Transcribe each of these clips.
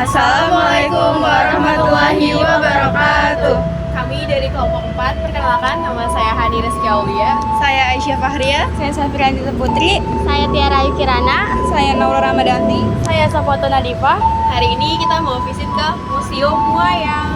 Assalamualaikum warahmatullahi wabarakatuh. Kami dari kelompok 4, perkenalkan nama saya Hani Rizky Aulia. Saya Aisyah Fahria. Saya Safira Putri. Saya Tiara Yukirana. Saya Naura Ramadanti. Saya Safoto Nadifa. Hari ini kita mau visit ke Museum Wayang.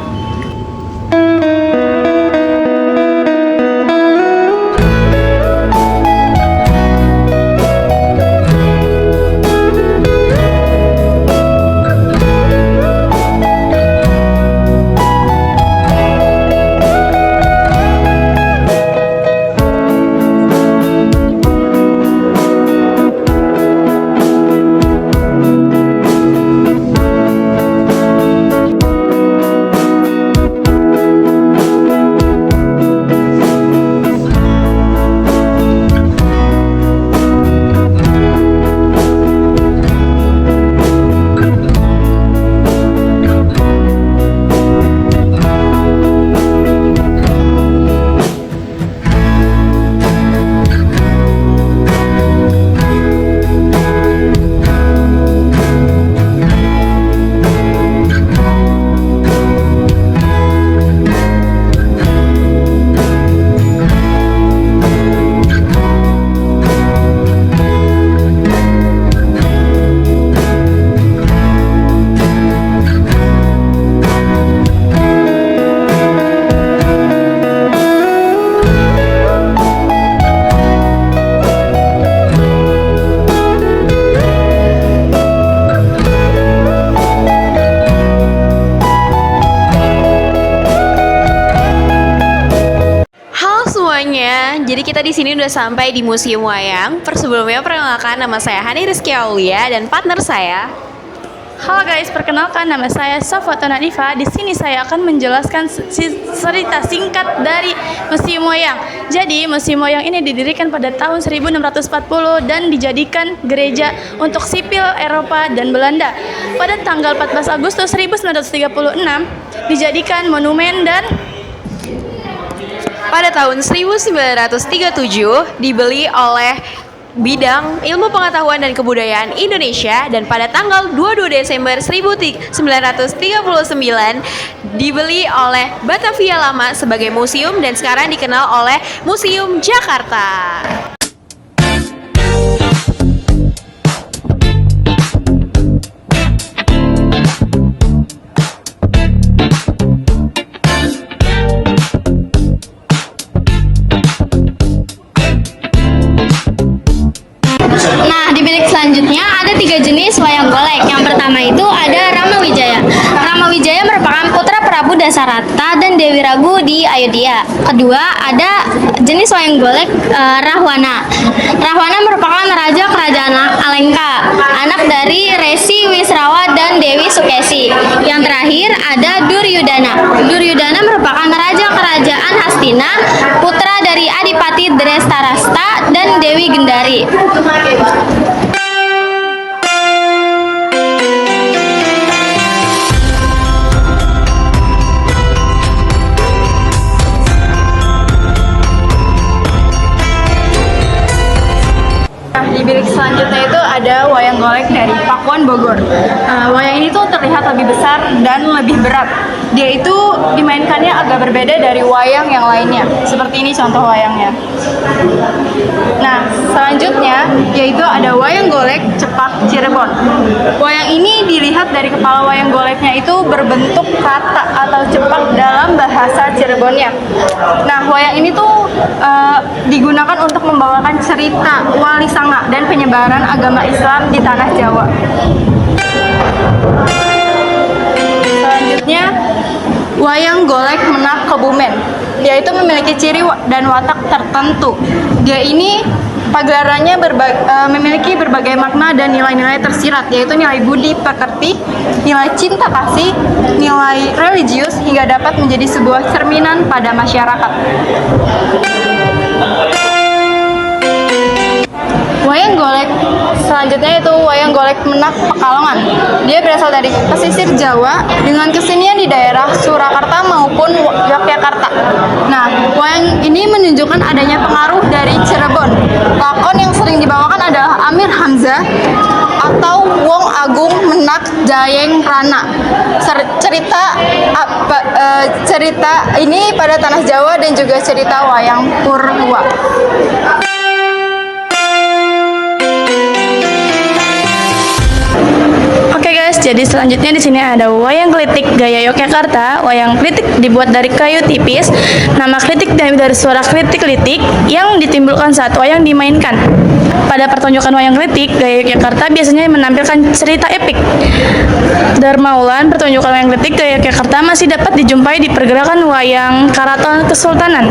Jadi kita di sini udah sampai di Museum Wayang. Sebelumnya perkenalkan nama saya Hani Rizky Aulia dan partner saya. Halo guys, perkenalkan nama saya Safoto Nadifa. Di sini saya akan menjelaskan cerita singkat dari Museum Wayang. Jadi, Museum Wayang ini didirikan pada tahun 1640 dan dijadikan gereja untuk sipil Eropa dan Belanda. Pada tanggal 14 Agustus 1936 dijadikan monumen dan Pada tahun 1937 dibeli oleh Bidang Ilmu Pengetahuan dan Kebudayaan Indonesia, dan pada tanggal 22 Desember 1939 dibeli oleh Batavia Lama sebagai museum dan sekarang dikenal oleh Museum Jakarta. Selanjutnya ada 3 jenis wayang golek. Yang pertama itu ada Rama Wijaya. Rama Wijaya merupakan putra Prabu Dasarata dan Dewi Ragu di Ayodhya. Kedua ada jenis wayang golek Rahwana. Rahwana merupakan raja kerajaan Alengka, anak dari Resi Wisrawa dan Dewi Sukesi. Yang terakhir ada Duryudana. Duryudana merupakan raja kerajaan Hastina, putra dari Adipati Drestarasta dan Dewi Gendari. Di bilik selanjutnya itu ada wayang golek dari Pakuan Bogor. Wayang ini tuh terlihat lebih besar dan lebih berat. Dia itu dimainkannya agak berbeda dari wayang yang lainnya. Seperti ini contoh wayangnya. Nah, selanjutnya yaitu ada wayang golek Cepak Cirebon. Wayang ini dilihat dari kepala wayang goleknya itu berbentuk kata atau cepak dalam bahasa Cirebonnya. Nah, wayang ini tuh digunakan untuk membawakan cerita Wali Sanga dan penyebaran agama Islam di tanah Jawa. Selanjutnya, wayang golek Menak Kebumen. Dia itu memiliki ciri dan watak tertentu. Dia ini pagelarannya memiliki berbagai makna dan nilai-nilai tersirat, yaitu nilai budi pekerti, nilai cinta kasih, nilai religius, hingga dapat menjadi sebuah cerminan pada masyarakat. Wayang golek selanjutnya itu wayang golek Menak Pekalongan. Dia berasal dari pesisir Jawa dengan kesenian di daerah Surakarta maupun Yogyakarta. Nah, wayang ini menunjukkan adanya pengaruh dari Cirebon. Lakon yang sering dibawakan adalah Amir Hamzah atau Wong Agung Menak Jayeng Rana. Cerita ini pada tanah Jawa dan juga cerita wayang Purwa. Oke guys, jadi selanjutnya di sini ada wayang klitik gaya Yogyakarta. Wayang klitik dibuat dari kayu tipis. Nama klitik dari suara klitik-klitik yang ditimbulkan saat wayang dimainkan. Pada pertunjukan wayang klitik gaya Yogyakarta biasanya menampilkan cerita epik. Darmaulan pertunjukan wayang klitik gaya Yogyakarta masih dapat dijumpai di pergerakan wayang Karaton Kesultanan.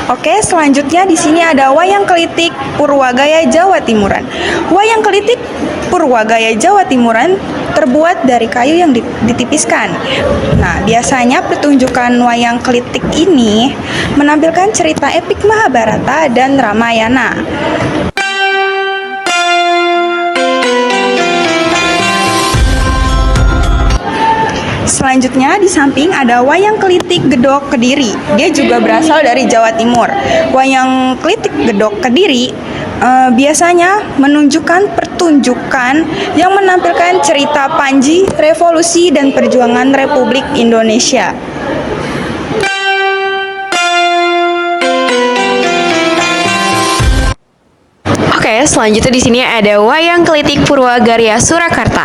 Oke, selanjutnya di sini ada wayang klitik Purwagaya Jawa Timuran. Wayang klitik Purwagaya Jawa Timuran terbuat dari kayu yang ditipiskan. Nah, biasanya pertunjukan wayang klitik ini menampilkan cerita epik Mahabharata dan Ramayana. Selanjutnya di samping ada wayang klitik Gedok Kediri. Dia juga berasal dari Jawa Timur. Wayang klitik Gedok Kediri biasanya menunjukkan pertunjukan yang menampilkan cerita Panji, revolusi dan perjuangan Republik Indonesia. Oke, selanjutnya di sini ada wayang klitik Purwagarya Surakarta.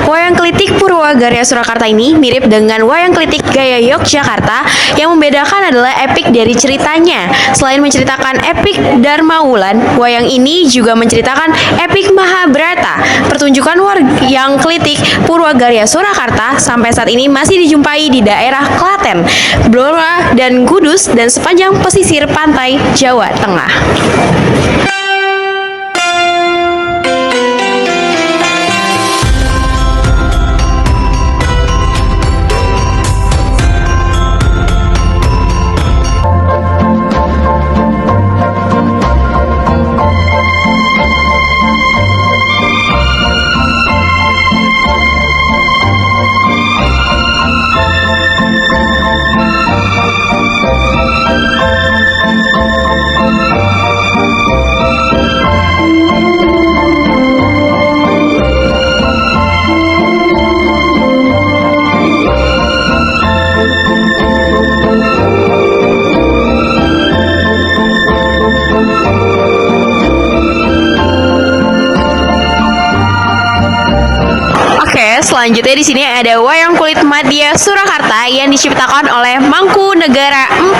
Wayang klitik Purwagarya Surakarta ini mirip dengan wayang klitik gaya Yogyakarta. Yang membedakan adalah epik dari ceritanya. Selain menceritakan epik Darmaulan, wayang ini juga menceritakan epik Mahabharata. Pertunjukan wayang klitik Purwagarya Surakarta sampai saat ini masih dijumpai di daerah Klaten, Blora, dan Kudus dan sepanjang pesisir pantai Jawa Tengah. Selanjutnya di sini ada wayang kulit Madya Surakarta yang diciptakan oleh Mangkunegara IV.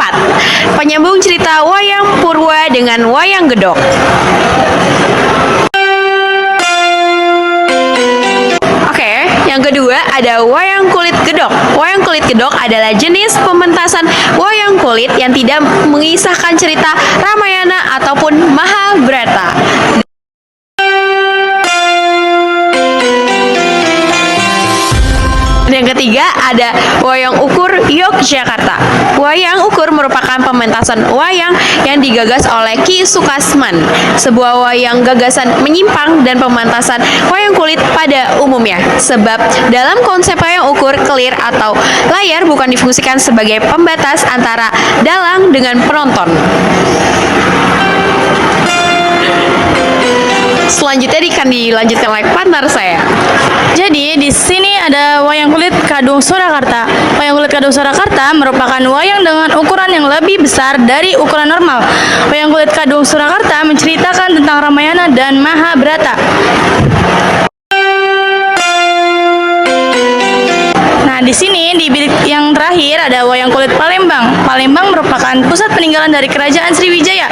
Penyambung cerita wayang Purwa dengan wayang Gedok. Oke, yang kedua ada wayang kulit gedok. Wayang kulit gedok adalah jenis pementasan wayang kulit yang tidak mengisahkan cerita Ramayana ataupun Mahabharata. Yang ketiga ada wayang ukur Yogyakarta. Wayang ukur merupakan pementasan wayang yang digagas oleh Ki Sukasman. Sebuah wayang gagasan menyimpang dan pementasan wayang kulit pada umumnya. Sebab dalam konsep wayang ukur kelir atau layar bukan difungsikan sebagai pembatas antara dalang dengan penonton. Selanjutnya dilanjutkan oleh partner saya. Jadi di sini ada wayang kulit Kadung Surakarta. Wayang kulit Kadung Surakarta merupakan wayang dengan ukuran yang lebih besar dari ukuran normal. Wayang kulit Kadung Surakarta menceritakan tentang Ramayana dan Mahabharata. Nah, di sini di bilik yang terakhir ada wayang kulit Palembang. Palembang merupakan pusat peninggalan dari Kerajaan Sriwijaya.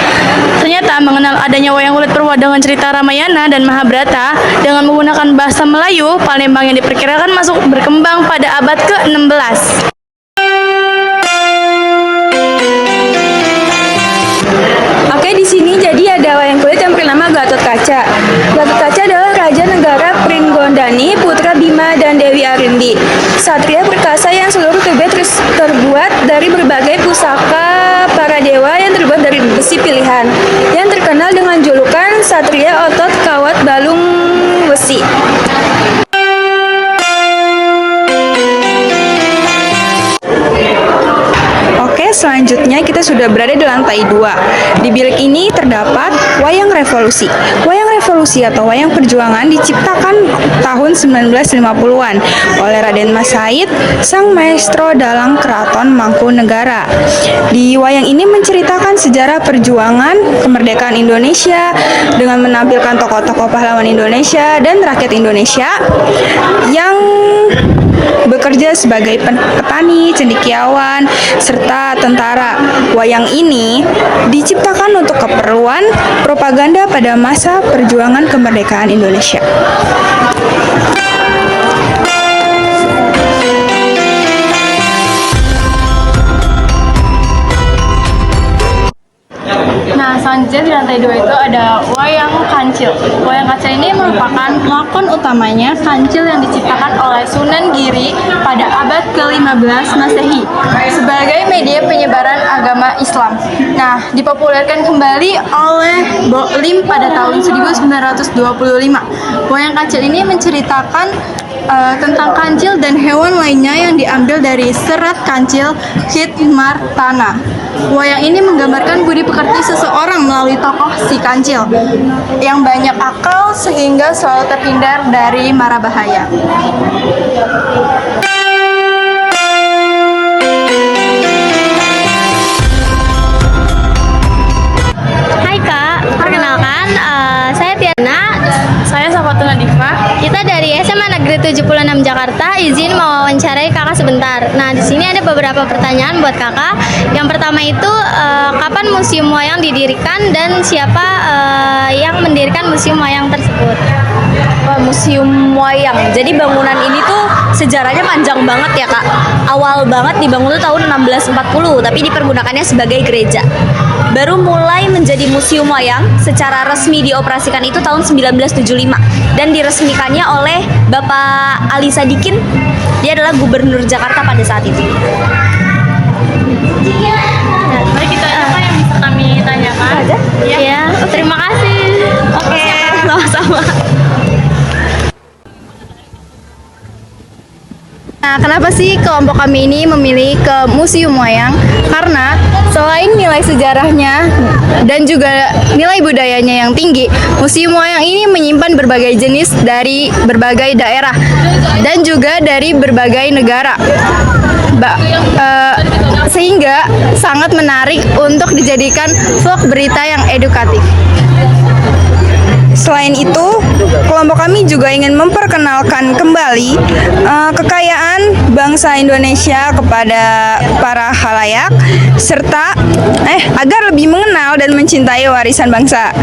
Ternyata mengenal adanya wayang kulit Purwa dengan cerita Ramayana dan Mahabharata dengan menggunakan bahasa Melayu, Palembang yang diperkirakan masuk berkembang pada abad ke-16. Oke, di sini jadi ada wayang kulit yang bernama Gatot Kaca. Gatot Kaca adalah raja negara Pringgondani, putra Bima dan Dewi Arindi. Satria perkasa yang seluruh tubuhnya terbuat dari berbagai pusaka para dewa yang terbuat dari besi pilihan, yang terkenal dengan julukan Satria Otot Kawat Balung Wesi. selanjutnya kita sudah berada di lantai 2. Di bilik ini terdapat wayang revolusi. Wayang revolusi atau wayang perjuangan diciptakan tahun 1950-an oleh Raden Mas Said, sang maestro dalang Keraton Mangkunegara. Di wayang ini menceritakan sejarah perjuangan kemerdekaan Indonesia dengan menampilkan tokoh-tokoh pahlawan Indonesia dan rakyat Indonesia yang bekerja sebagai petani, cendekiawan, serta tentara. Wayang ini diciptakan untuk keperluan propaganda pada masa perjuangan kemerdekaan Indonesia. Nah, selanjutnya di lantai 2 itu ada wayang kancil. Wayang kancil ini merupakan lakon utamanya kancil yang diciptakan oleh Sunan Giri pada abad ke-15 Masehi sebagai media penyebaran agama Islam. Nah, dipopulerkan kembali oleh Lim pada tahun 1925. Wayang kancil ini menceritakan tentang kancil dan hewan lainnya yang diambil dari serat kancil Hitmartana. Wayang ini menggambarkan budi pekerti seseorang melalui tokoh si kancil yang banyak akal sehingga selalu terhindar dari mara bahaya. Hai Kak, perkenalkan saya Tiana. Saya Safatuna Diva. Kita dari SMA Negeri 76 Jakarta, izin mewawancarai Kakak sebentar. Nah, di sini ada beberapa pertanyaan buat Kakak. Yang pertama itu, kapan Museum Wayang didirikan dan siapa yang mendirikan Museum Wayang tersebut? Museum Wayang. Jadi bangunan ini tuh sejarahnya panjang banget ya Kak. Awal banget dibangun tuh tahun 1640, tapi dipergunakannya sebagai gereja. Baru mulai menjadi museum wayang secara resmi dioperasikan itu tahun 1975 dan diresmikannya oleh Bapak Ali Sadikin. Dia adalah Gubernur Jakarta pada saat itu. Mari kita apa yang bisa kami tanyakan? Ya, terima kasih. Oke, sama-sama. Nah, kenapa sih kelompok kami ini memilih ke Museum Wayang? Karena selain nilai sejarahnya dan juga nilai budayanya yang tinggi, Museum Wayang ini menyimpan berbagai jenis dari berbagai daerah dan juga dari berbagai negara. Sehingga sangat menarik untuk dijadikan vlog berita yang edukatif. Selain itu, kelompok kami juga ingin memperkenalkan kembali kekayaan bangsa Indonesia kepada para khalayak, serta agar lebih mengenal dan mencintai warisan bangsa.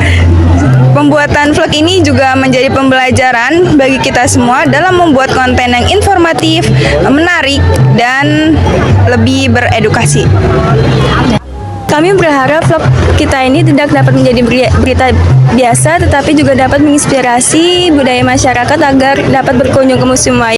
Pembuatan vlog ini juga menjadi pembelajaran bagi kita semua dalam membuat konten yang informatif, menarik, dan lebih beredukasi. Kami berharap vlog kita ini tidak dapat menjadi berita biasa, tetapi juga dapat menginspirasi budaya masyarakat agar dapat berkunjung ke Museum Wayang.